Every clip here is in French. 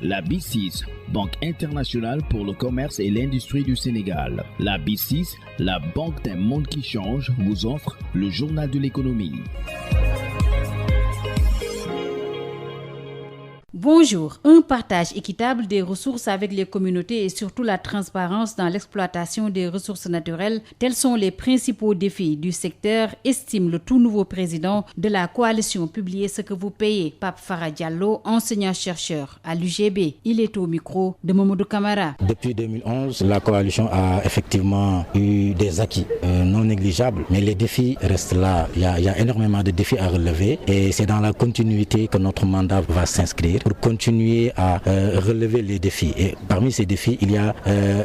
La BICIS, Banque internationale pour le commerce et l'industrie du Sénégal. La BICIS, la banque d'un monde qui change, vous offre le journal de l'économie. Bonjour. Un partage équitable des ressources avec les communautés et surtout la transparence dans l'exploitation des ressources naturelles, tels sont les principaux défis du secteur, estime le tout nouveau président de la coalition Publiez ce que vous payez, Pape Farah Diallo, enseignant-chercheur à l'UGB. Il est au micro de Mamadou Camara. Depuis 2011, la coalition a effectivement eu des acquis non négligeables, mais les défis restent là. Il y a énormément de défis à relever et c'est dans la continuité que notre mandat va s'inscrire pour continuer à relever les défis. Et parmi ces défis, il y a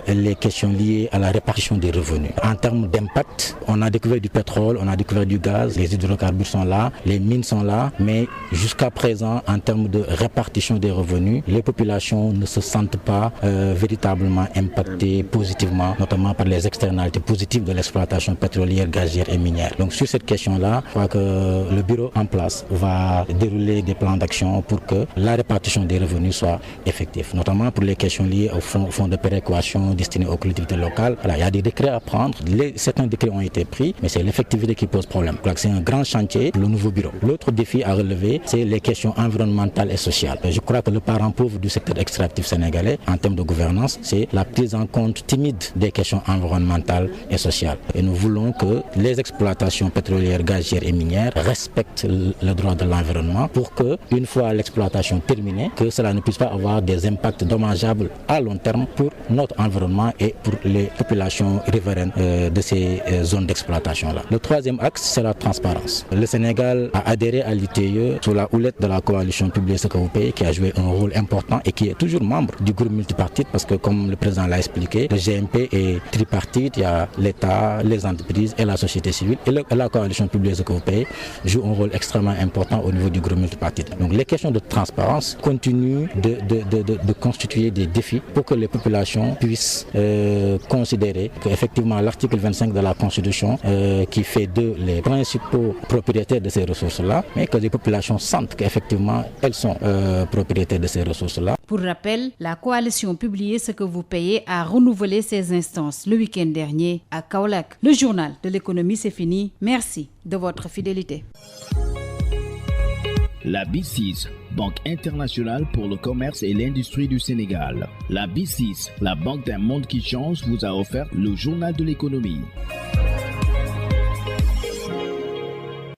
les questions liées à la répartition des revenus. En termes d'impact, on a découvert du pétrole, on a découvert du gaz, les hydrocarbures sont là, les mines sont là, mais jusqu'à présent, en termes de répartition des revenus, les populations ne se sentent pas véritablement impactées positivement, notamment par les externalités positives de l'exploitation pétrolière, gazière et minière. Donc sur cette question-là, je crois que le bureau en place va dérouler des plans d'action pour que la répartition des revenus soit effective, notamment pour les questions liées au fonds de péréquation destinés aux collectivités locales. Voilà, il y a des décrets à prendre, certains décrets ont été pris, mais c'est l'effectivité qui pose problème. Je crois que c'est un grand chantier pour le nouveau bureau. L'autre défi à relever, c'est les questions environnementales et sociales. Je crois que le parent pauvre du secteur extractif sénégalais, en termes de gouvernance, c'est la prise en compte timide des questions environnementales et sociales. Et nous voulons que les exploitations pétrolières, gazières et minières respectent le droit de l'environnement pour que, une fois l'exploitation terminée, que cela ne puisse pas avoir des impacts dommageables à long terme pour notre environnement et pour les populations riveraines de ces zones d'exploitation-là. Le troisième axe, c'est la transparence. Le Sénégal a adhéré à l'ITIE sous la houlette de la coalition Publiez ce que vous payez, qui a joué un rôle important et qui est toujours membre du groupe multipartite, parce que comme le président l'a expliqué, le GMP est tripartite, il y a l'État, les entreprises et la société civile, et la coalition Publiez ce que vous payez joue un rôle extrêmement important au niveau du groupe multipartite. Donc les questions de transparence continuent de constituer des défis pour que les populations puissent considérer qu'effectivement l'article 25 de la Constitution qui fait d'eux les principaux propriétaires de ces ressources-là, mais que les populations sentent qu'effectivement elles sont propriétaires de ces ressources-là. Pour rappel, la coalition Publiez ce que vous payez a renouvelé ses instances le week-end dernier à Kaolack. Le journal de l'économie, c'est fini. Merci de votre fidélité. La BICIS, Banque internationale pour le commerce et l'industrie du Sénégal. La BICIS, la banque d'un monde qui change, vous a offert le journal de l'économie.